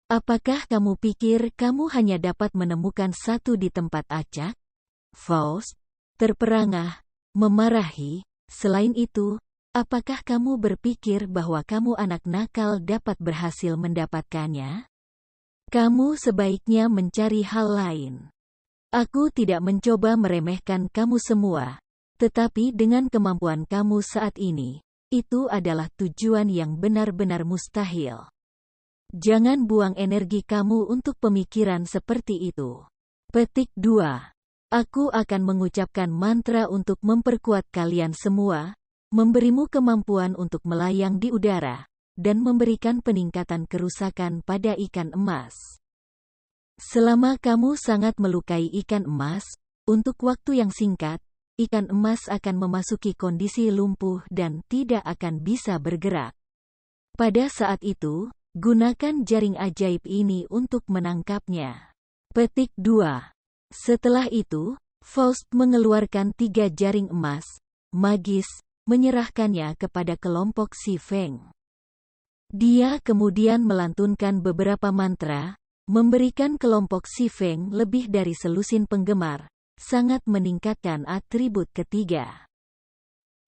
Apakah kamu pikir kamu hanya dapat menemukan satu di tempat acak? Faust terperangah, memarahi. Selain itu, apakah kamu berpikir bahwa kamu anak nakal dapat berhasil mendapatkannya? Kamu sebaiknya mencari hal lain. Aku tidak mencoba meremehkan kamu semua, tetapi dengan kemampuan kamu saat ini, itu adalah tujuan yang benar-benar mustahil. Jangan buang energi kamu untuk pemikiran seperti itu. Petik 2. Aku akan mengucapkan mantra untuk memperkuat kalian semua, memberimu kemampuan untuk melayang di udara, dan memberikan peningkatan kerusakan pada ikan emas. Selama kamu sangat melukai ikan emas, untuk waktu yang singkat, ikan emas akan memasuki kondisi lumpuh dan tidak akan bisa bergerak. Pada saat itu, gunakan jaring ajaib ini untuk menangkapnya. Petik 2. Setelah itu, Faust mengeluarkan 3 jaring emas, magis, menyerahkannya kepada kelompok Si Feng. Dia kemudian melantunkan beberapa mantra, memberikan kelompok Si Feng lebih dari selusin penggemar, sangat meningkatkan atribut ketiga.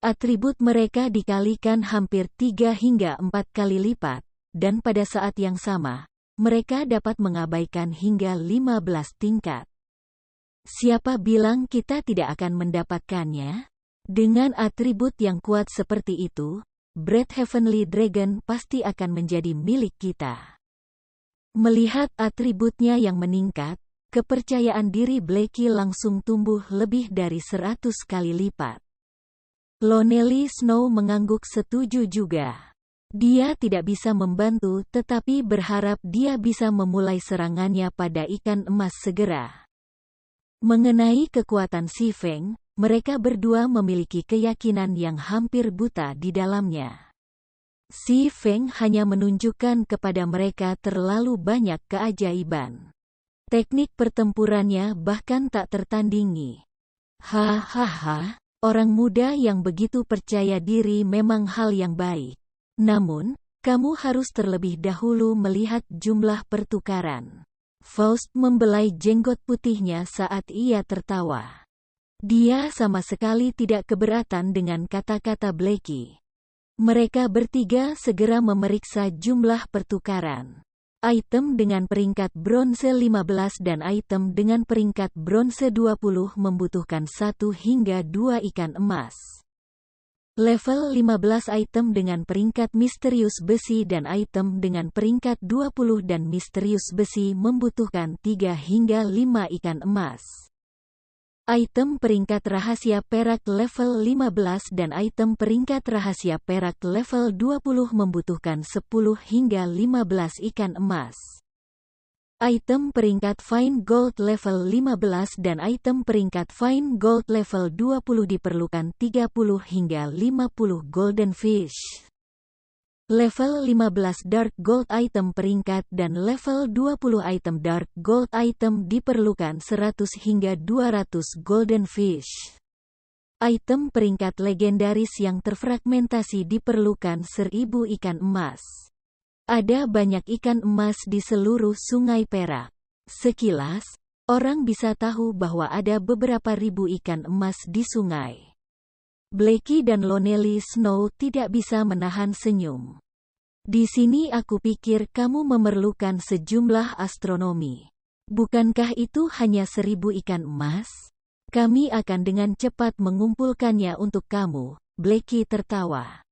Atribut mereka dikalikan hampir 3 hingga 4 kali lipat, dan pada saat yang sama, mereka dapat mengabaikan hingga 15 tingkat. Siapa bilang kita tidak akan mendapatkannya? Dengan atribut yang kuat seperti itu, Bread Heavenly Dragon pasti akan menjadi milik kita. Melihat atributnya yang meningkat, kepercayaan diri Blackie langsung tumbuh lebih dari 100 kali lipat. Lonely Snow mengangguk setuju juga. Dia tidak bisa membantu tetapi berharap dia bisa memulai serangannya pada ikan emas segera. Mengenai kekuatan Si Feng, mereka berdua memiliki keyakinan yang hampir buta di dalamnya. Si Feng hanya menunjukkan kepada mereka terlalu banyak keajaiban. Teknik pertempurannya bahkan tak tertandingi. Hahaha, orang muda yang begitu percaya diri memang hal yang baik. Namun, kamu harus terlebih dahulu melihat jumlah pertukaran. Faust membelai jenggot putihnya saat ia tertawa. Dia sama sekali tidak keberatan dengan kata-kata Blackie. Mereka bertiga segera memeriksa jumlah pertukaran. Item dengan peringkat bronze 15 dan item dengan peringkat bronze 20 membutuhkan 1 hingga 2 ikan emas. Level 15 item dengan peringkat misterius besi dan item dengan peringkat 20 dan misterius besi membutuhkan 3 hingga 5 ikan emas. Item peringkat rahasia perak level 15 dan item peringkat rahasia perak level 20 membutuhkan 10 hingga 15 ikan emas. Item peringkat fine gold level 15 dan item peringkat fine gold level 20 diperlukan 30 hingga 50 golden fish. Level 15 Dark Gold item peringkat dan level 20 item Dark Gold item diperlukan 100 hingga 200 Golden Fish. Item peringkat legendaris yang terfragmentasi diperlukan 1000 ikan emas. Ada banyak ikan emas di seluruh Sungai Perak. Sekilas, orang bisa tahu bahwa ada beberapa ribu ikan emas di sungai. Blackie dan Lonely Snow tidak bisa menahan senyum. Di sini aku pikir kamu memerlukan sejumlah astronomi. Bukankah itu hanya 1000 ikan emas? Kami akan dengan cepat mengumpulkannya untuk kamu, Blackie tertawa.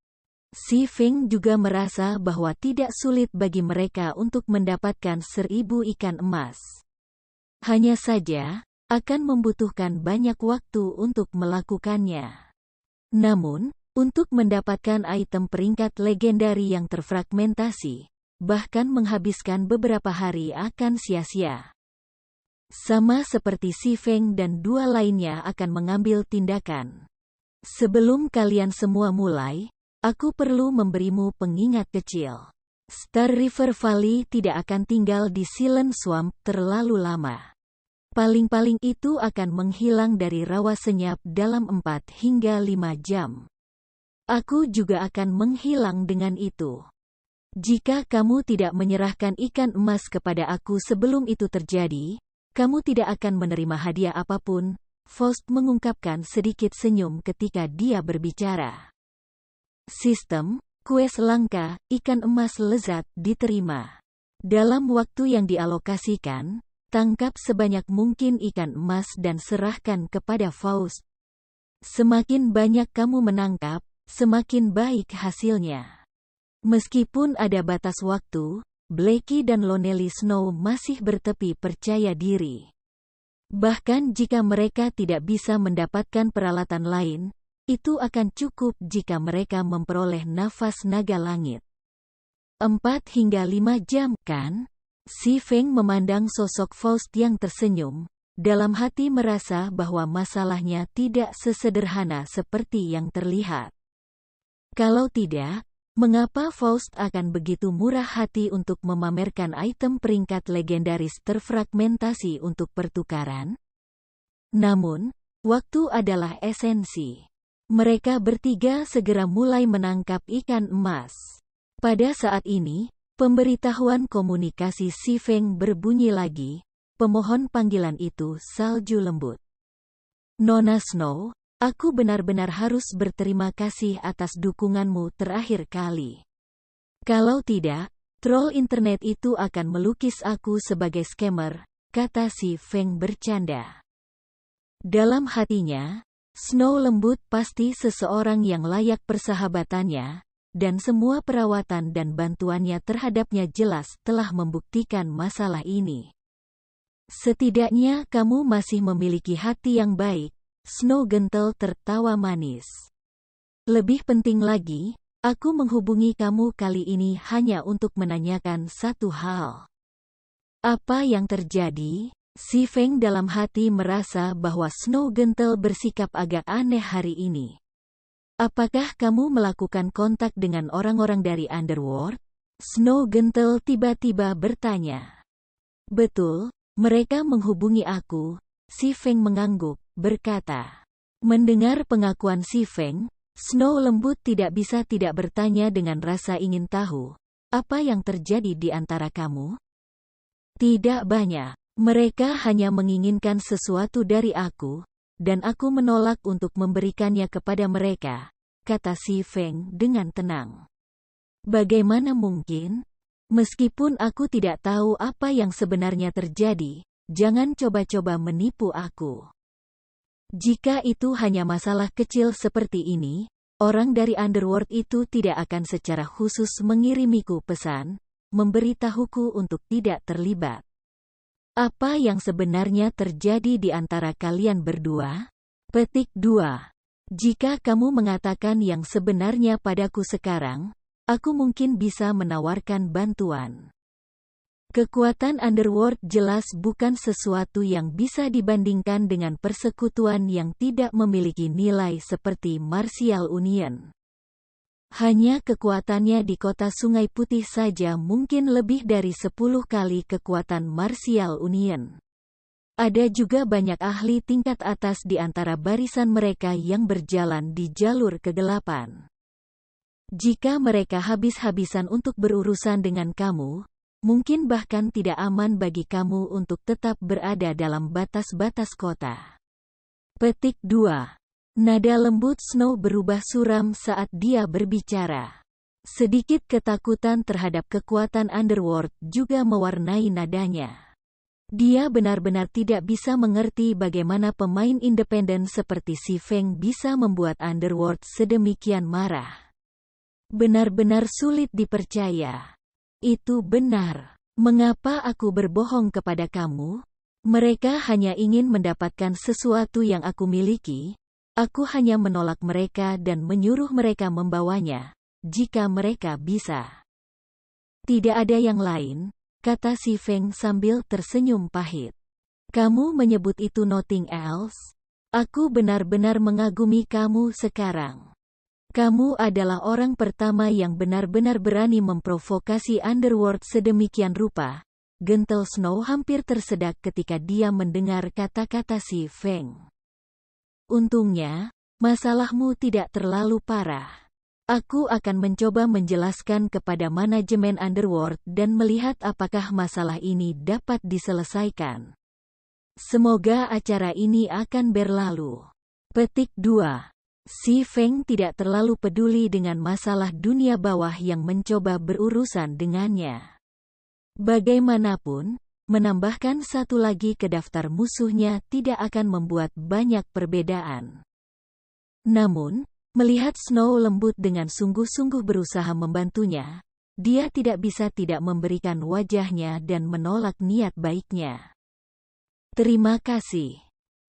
Si Feng juga merasa bahwa tidak sulit bagi mereka untuk mendapatkan 1000 ikan emas. Hanya saja, akan membutuhkan banyak waktu untuk melakukannya. Namun, untuk mendapatkan item peringkat legendari yang terfragmentasi, bahkan menghabiskan beberapa hari akan sia-sia. Sama seperti Si Feng dan dua lainnya akan mengambil tindakan. Sebelum kalian semua mulai, aku perlu memberimu pengingat kecil. Star River Valley tidak akan tinggal di Silent Swamp terlalu lama. Paling-paling itu akan menghilang dari rawa senyap dalam 4 hingga 5 jam. Aku juga akan menghilang dengan itu. Jika kamu tidak menyerahkan ikan emas kepada aku sebelum itu terjadi, kamu tidak akan menerima hadiah apapun. Faust mengungkapkan sedikit senyum ketika dia berbicara. Sistem, kues langka, ikan emas lezat diterima. Dalam waktu yang dialokasikan, tangkap sebanyak mungkin ikan emas dan serahkan kepada Faust. Semakin banyak kamu menangkap, semakin baik hasilnya. Meskipun ada batas waktu, Blackie dan Lonely Snow masih bertepi percaya diri. Bahkan jika mereka tidak bisa mendapatkan peralatan lain, itu akan cukup jika mereka memperoleh nafas naga langit. 4 hingga 5 jam, kan? Si Feng memandang sosok Faust yang tersenyum, dalam hati merasa bahwa masalahnya tidak sesederhana seperti yang terlihat. Kalau tidak, mengapa Faust akan begitu murah hati untuk memamerkan item peringkat legendaris terfragmentasi untuk pertukaran? Namun, waktu adalah esensi. Mereka bertiga segera mulai menangkap ikan emas. Pada saat ini, pemberitahuan komunikasi Si Feng berbunyi lagi. Pemohon panggilan itu salju lembut. Nona Snow, aku benar-benar harus berterima kasih atas dukunganmu terakhir kali. Kalau tidak, troll internet itu akan melukis aku sebagai scammer, kata Si Feng bercanda. Dalam hatinya, Snow lembut pasti seseorang yang layak persahabatannya, dan semua perawatan dan bantuannya terhadapnya jelas telah membuktikan masalah ini. Setidaknya kamu masih memiliki hati yang baik. Snow gentle tertawa manis. Lebih penting lagi, aku menghubungi kamu kali ini hanya untuk menanyakan satu hal. Apa yang terjadi? Si Feng dalam hati merasa bahwa Snow gentle bersikap agak aneh hari ini. Apakah kamu melakukan kontak dengan orang-orang dari Underworld? Snow gentle tiba-tiba bertanya. Betul, mereka menghubungi aku, si Feng mengangguk, berkata. Mendengar pengakuan si Feng, Snow lembut tidak bisa tidak bertanya dengan rasa ingin tahu. Apa yang terjadi di antara kamu? Tidak banyak. Mereka hanya menginginkan sesuatu dari aku, dan aku menolak untuk memberikannya kepada mereka, kata si Feng dengan tenang. Bagaimana mungkin? Meskipun aku tidak tahu apa yang sebenarnya terjadi, jangan coba-coba menipu aku. Jika itu hanya masalah kecil seperti ini, orang dari Underworld itu tidak akan secara khusus mengirimiku pesan, memberitahuku untuk tidak terlibat. Apa yang sebenarnya terjadi di antara kalian berdua? Petik 2. Jika kamu mengatakan yang sebenarnya padaku sekarang, aku mungkin bisa menawarkan bantuan. Kekuatan Underworld jelas bukan sesuatu yang bisa dibandingkan dengan persekutuan yang tidak memiliki nilai seperti Martial Union. Hanya kekuatannya di kota Sungai Putih saja mungkin lebih dari 10 kali kekuatan Martial Union. Ada juga banyak ahli tingkat atas di antara barisan mereka yang berjalan di jalur kegelapan. Jika mereka habis-habisan untuk berurusan dengan kamu, mungkin bahkan tidak aman bagi kamu untuk tetap berada dalam batas-batas kota. Petik 2. Nada lembut Snow berubah suram saat dia berbicara. Sedikit ketakutan terhadap kekuatan Underworld juga mewarnai nadanya. Dia benar-benar tidak bisa mengerti bagaimana pemain independen seperti si Feng bisa membuat Underworld sedemikian marah. Benar-benar sulit dipercaya. Itu benar. Mengapa aku berbohong kepada kamu? Mereka hanya ingin mendapatkan sesuatu yang aku miliki. Aku hanya menolak mereka dan menyuruh mereka membawanya, jika mereka bisa. Tidak ada yang lain, kata si Feng sambil tersenyum pahit. Kamu menyebut itu nothing else? Aku benar-benar mengagumi kamu sekarang. Kamu adalah orang pertama yang benar-benar berani memprovokasi Underworld sedemikian rupa. Gentle Snow hampir tersedak ketika dia mendengar kata-kata si Feng. Untungnya, masalahmu tidak terlalu parah. Aku akan mencoba menjelaskan kepada manajemen Underworld dan melihat apakah masalah ini dapat diselesaikan. Semoga acara ini akan berlalu. Petik 2. Si Feng tidak terlalu peduli dengan masalah dunia bawah yang mencoba berurusan dengannya. Bagaimanapun, menambahkan satu lagi ke daftar musuhnya tidak akan membuat banyak perbedaan. Namun, melihat Snow lembut dengan sungguh-sungguh berusaha membantunya, dia tidak bisa tidak memberikan wajahnya dan menolak niat baiknya. Terima kasih.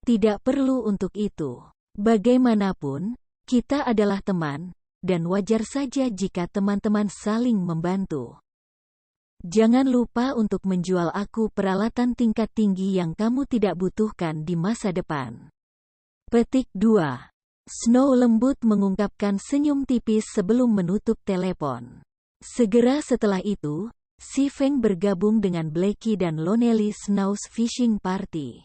Tidak perlu untuk itu. Bagaimanapun, kita adalah teman, dan wajar saja jika teman-teman saling membantu. Jangan lupa untuk menjual aku peralatan tingkat tinggi yang kamu tidak butuhkan di masa depan. Petik 2. Snow lembut mengungkapkan senyum tipis sebelum menutup telepon. Segera setelah itu, si Feng bergabung dengan Blackie dan Lonely Snow's Fishing Party.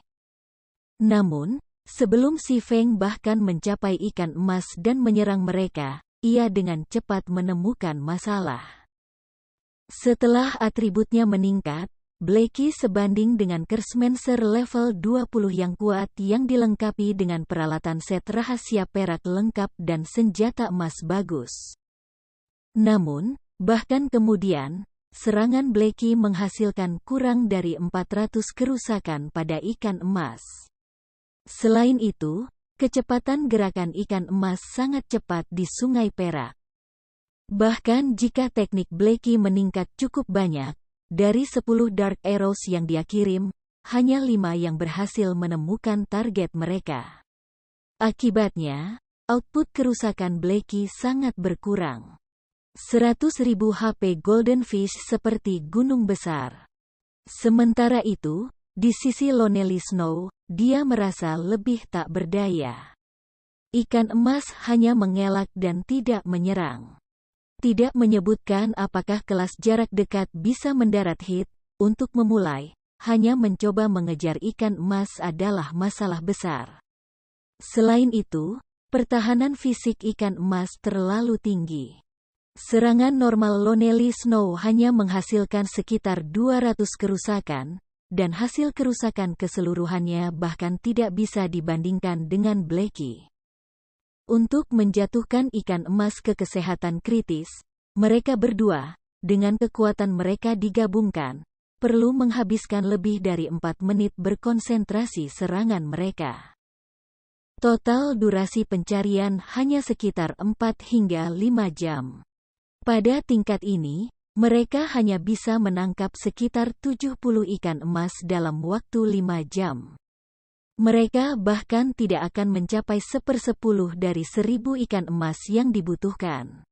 Namun, sebelum si Feng bahkan mencapai ikan emas dan menyerang mereka, ia dengan cepat menemukan masalah. Setelah atributnya meningkat, Blackie sebanding dengan Kershmancer level 20 yang kuat yang dilengkapi dengan peralatan set rahasia perak lengkap dan senjata emas bagus. Namun, bahkan kemudian, serangan Blackie menghasilkan kurang dari 400 kerusakan pada ikan emas. Selain itu, kecepatan gerakan ikan emas sangat cepat di Sungai Perak. Bahkan jika teknik Blackie meningkat cukup banyak, dari 10 Dark Arrows yang dia kirim, hanya 5 yang berhasil menemukan target mereka. Akibatnya, output kerusakan Blackie sangat berkurang. 100.000 HP Golden Fish seperti gunung besar. Sementara itu, di sisi Lonely Snow, dia merasa lebih tak berdaya. Ikan emas hanya mengelak dan tidak menyerang. Tidak menyebutkan apakah kelas jarak dekat bisa mendarat hit. Untuk memulai, hanya mencoba mengejar ikan emas adalah masalah besar. Selain itu, pertahanan fisik ikan emas terlalu tinggi. Serangan normal Lonely Snow hanya menghasilkan sekitar 200 kerusakan, dan hasil kerusakan keseluruhannya bahkan tidak bisa dibandingkan dengan Blackie. Untuk menjatuhkan ikan emas ke kesehatan kritis, mereka berdua, dengan kekuatan mereka digabungkan, perlu menghabiskan lebih dari 4 menit berkonsentrasi serangan mereka. Total durasi pencarian hanya sekitar 4 hingga 5 jam. Pada tingkat ini, mereka hanya bisa menangkap sekitar 70 ikan emas dalam waktu 5 jam. Mereka bahkan tidak akan mencapai 1/10 dari 1000 ikan emas yang dibutuhkan.